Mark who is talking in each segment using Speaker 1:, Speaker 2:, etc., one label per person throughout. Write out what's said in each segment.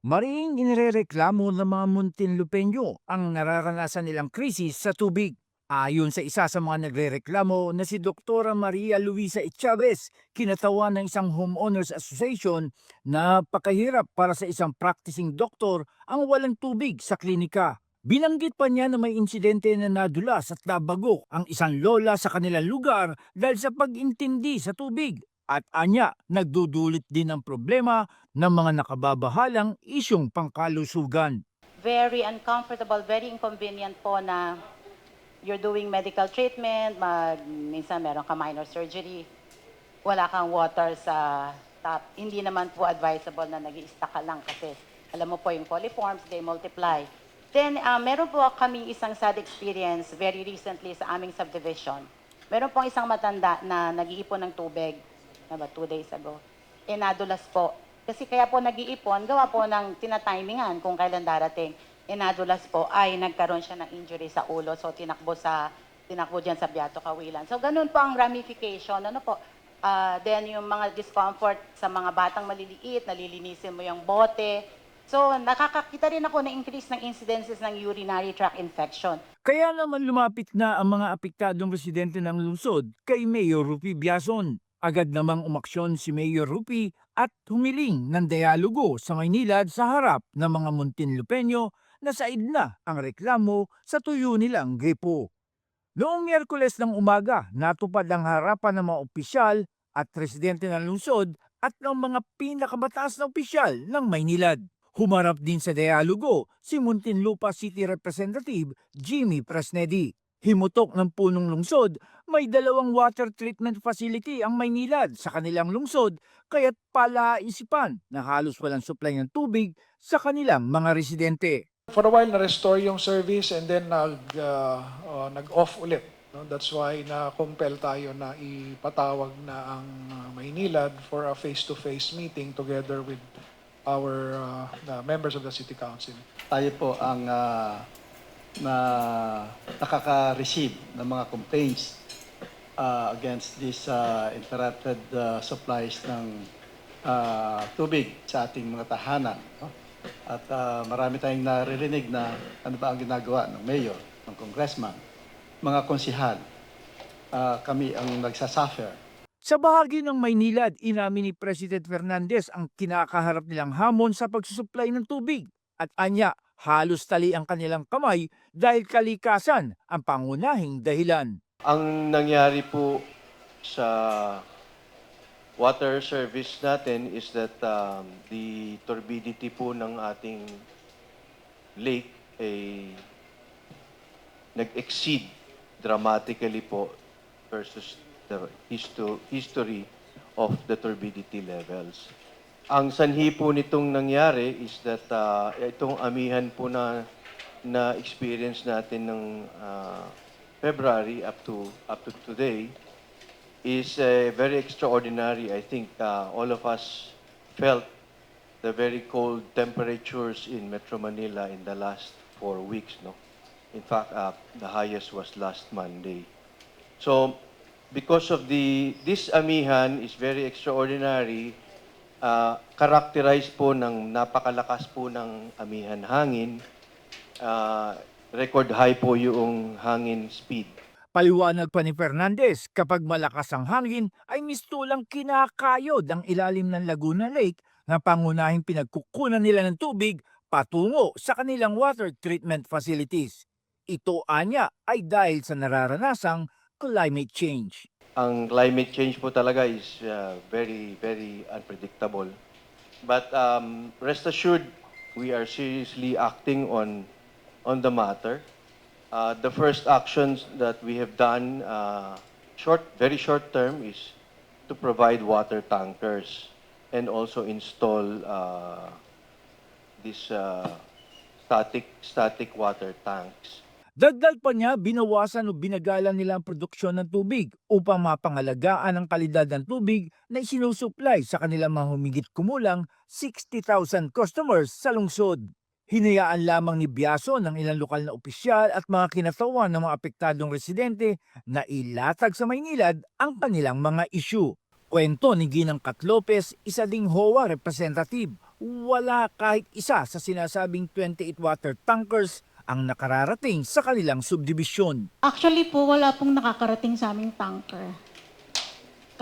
Speaker 1: Maring inirereklamo ng mga Muntinlupeño ang nararanasan nilang krisis sa tubig. Ayon sa isa sa mga nagrereklamo na si Dr. Maria Luisa Chavez, kinatawan ng isang homeowners association na pakahirap para sa isang practicing doktor ang walang tubig sa klinika. Binanggit pa niya na may insidente na nadulas at nabago ang isang lola sa kanilang lugar dahil sa pag-intindi sa tubig. At anya, nagdudulot din ng problema ng mga nakababahalang isyong pangkalusugan.
Speaker 2: Very uncomfortable, very inconvenient po na you're doing medical treatment, minsan meron ka minor surgery, wala kang water sa tap. Hindi naman po advisable na nag-i-stack ka lang kasi alam mo po yung coliforms, they multiply. Then, meron po kaming isang sad experience very recently sa aming subdivision. Meron pong isang matanda na nag-iipon ng tubig, ba 2 days ago. Nadulas po. Kasi kaya po nag-iipon, gawa po ng tinatimingan kung kailan darating. Nadulas po ay nagkaroon siya ng injury sa ulo. So tinakbo diyan sa Beato Kawilan. So ganun po ang ramification. Ano po? Then yung mga discomfort sa mga batang maliliit, nalilinisin mo yung bote. So nakakakita rin ako na increase ng incidences ng urinary tract infection.
Speaker 1: Kaya naman lumapit na ang mga apektadong residente ng lungsod kay Mayor Rupi Biazon. Agad namang umaksyon si Mayor Rupi at humiling ng dialogo sa Maynilad sa harap ng mga Muntinlupeño na said na ang reklamo sa tuyo nilang gripo. Noong Miyerkules ng umaga, natupad ang harapan ng mga opisyal at residente ng lungsod at ng mga pinakamataas na opisyal ng Maynilad. Humarap din sa dialogo si Muntinlupa City Representative Jimmy Presnedi. Himutok ng punong lungsod, may 2 water treatment facility ang Maynilad sa kanilang lungsod kaya't palaisipan na halos walang supply ng tubig sa kanilang mga residente.
Speaker 3: For a while, na-restore yung service and then nag-off ulit. No? That's why na-compel tayo na ipatawag na ang Maynilad for a face-to-face meeting together with our the members of the City Council.
Speaker 4: Tayo po ang na nakaka-receive ng mga complaints against these interrupted supplies ng tubig sa ating mga tahanan. No? At marami tayong naririnig na ano ba ang ginagawa ng mayor, ng congressman, mga konsihal. Kami ang nagsasuffer.
Speaker 1: Sa bahagi ng Maynilad, inamin ni President Fernandez ang kinakaharap nilang hamon sa pagsusupply ng tubig. At anya, halos tali ang kanilang kamay dahil kalikasan ang pangunahing dahilan.
Speaker 5: Ang nangyari po sa water service natin is that the turbidity po ng ating lake ay nag-exceed dramatically po versus the history of the turbidity levels. Ang sanhi po nitong nangyari is that itong amihan po na experience natin ng February up to today is very extraordinary. I think all of us felt the very cold temperatures in Metro Manila in the last 4 weeks. No, in fact, the highest was last Monday. So, because of this amihan is very extraordinary, characterized po ng napakalakas po ng amihan hangin, record high po yung hangin speed.
Speaker 1: Paliwanag pa ni Fernandez, kapag malakas ang hangin ay mistulang kinakayod ang ilalim ng Laguna Lake na pangunahing pinagkukunan nila ng tubig patungo sa kanilang water treatment facilities. Ito anya ay dahil sa nararanasang climate change.
Speaker 5: Ang climate change po talaga is very, very unpredictable. But rest assured, we are seriously acting on the matter. The first actions that we have done, very short term, is to provide water tankers and also install these static water tanks.
Speaker 1: Dagdag pa niya, binawasan o binagalan nila ang produksyon ng tubig upang mapangalagaan ang kalidad ng tubig na isinusupply sa kanilang mga humigit kumulang 60,000 customers sa lungsod. Hinayaan lamang ni Biazon ng ilang lokal na opisyal at mga kinatawan ng mga apektadong residente na ilatag sa Maynilad ang kanilang mga isyu. Kwento ni Ginang Cat Lopez, isa ding HOA representative, wala kahit isa sa sinasabing 28 water tankers ang nakararating sa kanilang subdibisyon.
Speaker 6: Actually po, wala pong nakakarating sa aming tanker.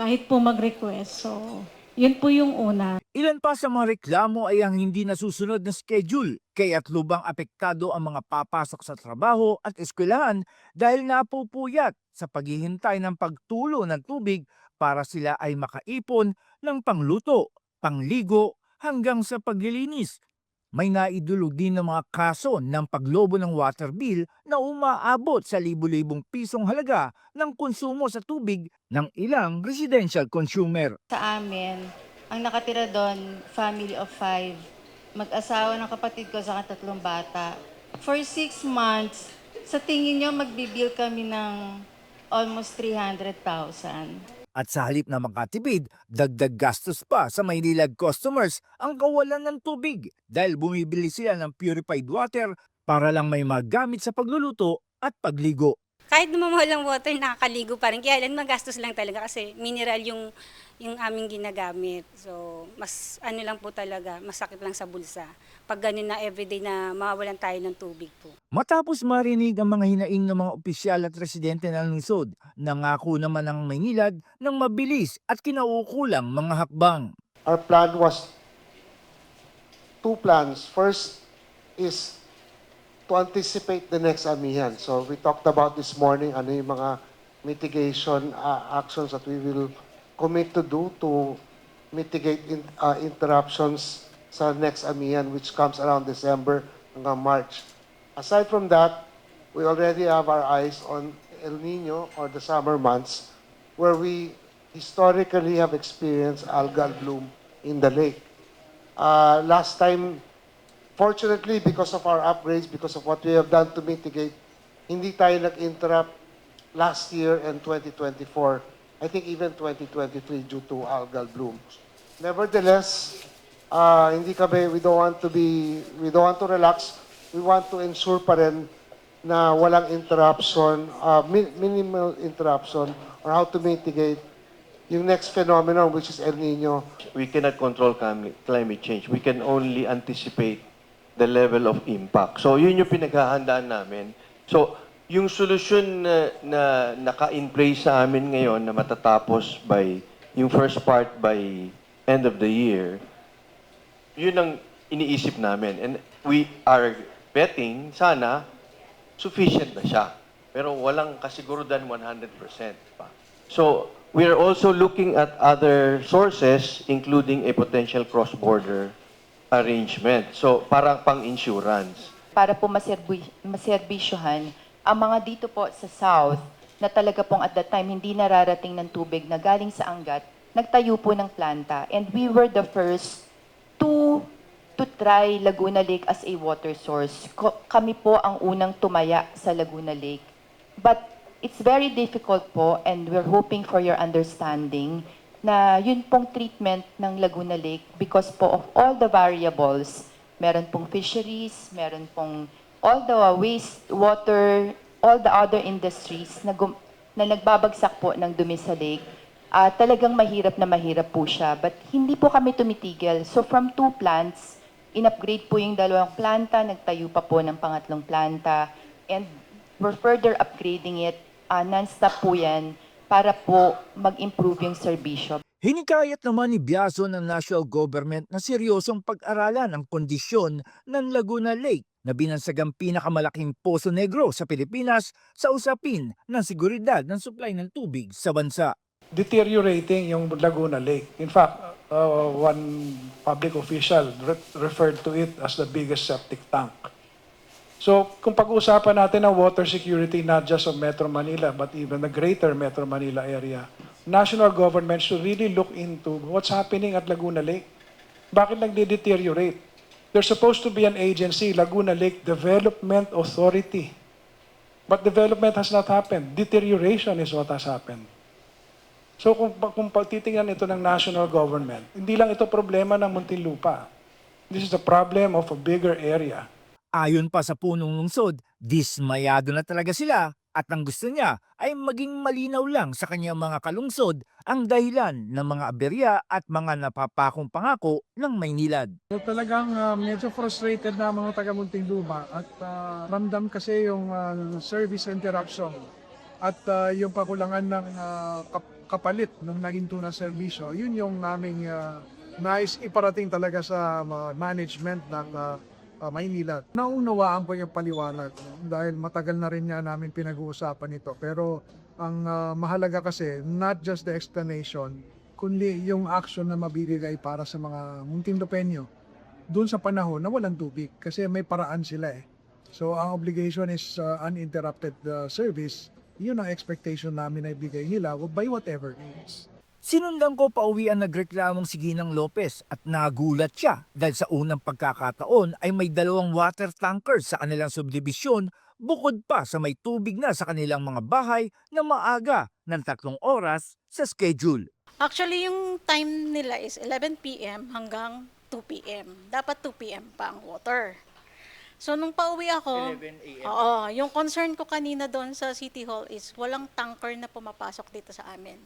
Speaker 6: Kahit po mag-request. So, yun po yung una.
Speaker 1: Ilan pa sa mga reklamo ay ang hindi nasusunod na schedule, kaya't lubang apektado ang mga papasok sa trabaho at eskwelahan dahil napupuyat sa paghihintay ng pagtulo ng tubig para sila ay makaipon ng pangluto, pangligo hanggang sa paglilinis. May naidulog din ng mga kaso ng paglobo ng water bill na umaabot sa libu-libong pisong halaga ng konsumo sa tubig ng ilang residential consumer.
Speaker 7: Sa amin, ang nakatira doon, family of 5, mag-asawa ng kapatid ko sa 3 bata. For 6 months, sa tingin nyo, magbibil kami ng almost 300,000.
Speaker 1: At sa halip na makatipid, dagdag gastos pa sa Maynilag customers ang kawalan ng tubig dahil bumibili sila ng purified water para lang may magamit sa pagluluto at pagligo.
Speaker 8: Kahit naman walang water, nakakaligo pa rin. Kaya lang magastos lang talaga kasi mineral yung aming ginagamit. So, mas ano lang po talaga, masakit lang sa bulsa. Pag ganun na everyday na mawawalan tayo ng tubig po.
Speaker 1: Matapos marinig ang mga hinaing ng mga opisyal at residente ng lungsod, nangako naman ang Maynilad ng mabilis at kinaukulang mga hakbang.
Speaker 9: Our plan was 2 plans. First is to anticipate the next amihan. So we talked about this morning ano yung mga mitigation actions that we will commit to do to mitigate interruptions sa next amihan which comes around December hanggang March. Aside from that, we already have our eyes on El Nino or the summer months where we historically have experienced algal bloom in the lake. Last time, fortunately, because of our upgrades, because of what we have done to mitigate, hindi tayo nag-interrupt last year and 2024. I think even 2023 due to algal blooms. Nevertheless, we don't want to relax. We want to ensure pa rin na walang interruption, minimal interruption, or how to mitigate yung next phenomenon which is El Nino.
Speaker 5: We cannot control climate change. We can only anticipate the level of impact. So, yun yung pinaghahandaan namin. So, yung solusyon na naka-in place sa amin ngayon na matatapos by yung first part by end of the year, yun ang iniisip namin. And we are betting, sana, sufficient na siya. Pero walang kasigurudan 100% pa. So, we are also looking at other sources, including a potential cross-border arrangement. So, parang pang-insurance.
Speaker 2: Para po maserbisyohan ang mga dito po sa South na talaga pong at that time hindi nararating ng tubig na galing sa Angat, nagtayo po ng planta. And we were the first to try Laguna Lake as a water source. Kami po ang unang tumaya sa Laguna Lake. But it's very difficult po and we're hoping for your understanding na yun pong treatment ng Laguna Lake because po of all the variables, meron pong fisheries, meron pong all the wastewater, all the other industries na nagbabagsak po ng dumi sa lake. Talagang mahirap na mahirap po siya. But hindi po kami tumitigil. So from 2 plants, in-upgrade po yung 2 planta, nagtayo pa po ng pangatlong planta, and we're further upgrading it. Non-stop po yan para po mag-improve yung serbisyo.
Speaker 1: Hinikayat naman ni Biaso ng national government na seryosong pag-aralan ang kondisyon ng Laguna Lake na binansagang pinakamalaking poso negro sa Pilipinas sa usapin ng seguridad ng supply ng tubig sa bansa.
Speaker 3: Deteriorating yung Laguna Lake. In fact, one public official referred to it as the biggest septic tank. So, kung pag-uusapan natin ang water security not just of Metro Manila but even the greater Metro Manila area, national government should really look into what's happening at Laguna Lake. Bakit nagde-deteriorate? There's supposed to be an agency, Laguna Lake Development Authority. But development has not happened. Deterioration is what has happened. So kung titingnan ito ng national government, hindi lang ito problema ng Muntinlupa. This is a problem of a bigger area.
Speaker 1: Ayon pa sa punong lungsod, dismayado na talaga sila At ang gusto niya ay maging malinaw lang sa kanyang mga kalungsod ang dahilan ng mga aberya at mga napapakong pangako ng Maynilad.
Speaker 3: So talagang medyo frustrated na ang mga taga Muntinlupa at ramdam kasi yung service interruption at yung pakulangan ng kapalit ng naginto na serbisyo. Yun yung naming nais iparating talaga sa management ng Maynila. Naunawaan ko yung paliwanag dahil matagal na rin niya namin pinag-uusapan ito. Pero ang mahalaga kasi not just the explanation kundi yung action na mabibigay para sa mga Muntinlupeño doon sa panahon na walang tubig kasi may paraan sila eh. So ang obligation is uninterrupted service. Yun ang expectation namin na ibigay nila by whatever means.
Speaker 1: Sinundan ko pauwian nagreklamong si Ginang Lopez at nagulat siya dahil sa unang pagkakataon ay may 2 water tankers sa kanilang subdibisyon bukod pa sa may tubig na sa kanilang mga bahay na maaga ng 3 oras sa schedule.
Speaker 6: Actually, yung time nila is 11 p.m. hanggang 2 p.m. Dapat 2 p.m. pa ang water. So, nung pauwi ako,
Speaker 1: 11 a.m.
Speaker 6: oo, yung concern ko kanina doon sa City Hall is walang tanker na pumapasok dito sa amin.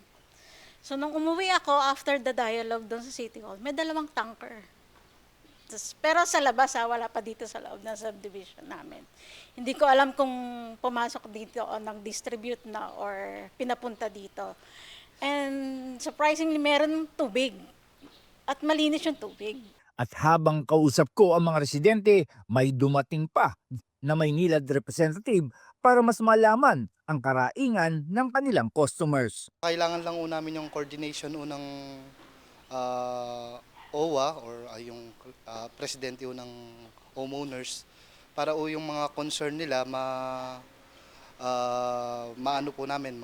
Speaker 6: So, nung umuwi ako after the dialogue doon sa City Hall, may 2 tanker. Pero sa labas, wala pa dito sa loob ng subdivision namin. Hindi ko alam kung pumasok dito o nag-distribute na or pinapunta dito. And surprisingly, meron tubig. At malinis yung tubig.
Speaker 1: At habang kausap ko ang mga residente, may dumating pa na Maynilad representative para mas malaman ang karaingan ng kanilang customers.
Speaker 10: Kailangan lang namin yung coordination ng OWA or yung presidente ng homeowners para yung mga concern nila maano po namin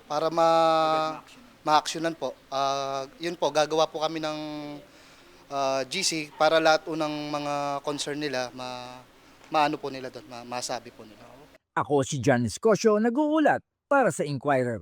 Speaker 10: para ma-actionan po. Yun po, gagawa po kami ng GC para lahat ng mga concern nila maano po nila doon, masabi po nila.
Speaker 1: Ako si John Escocio, nag-uulat para sa Inquirer.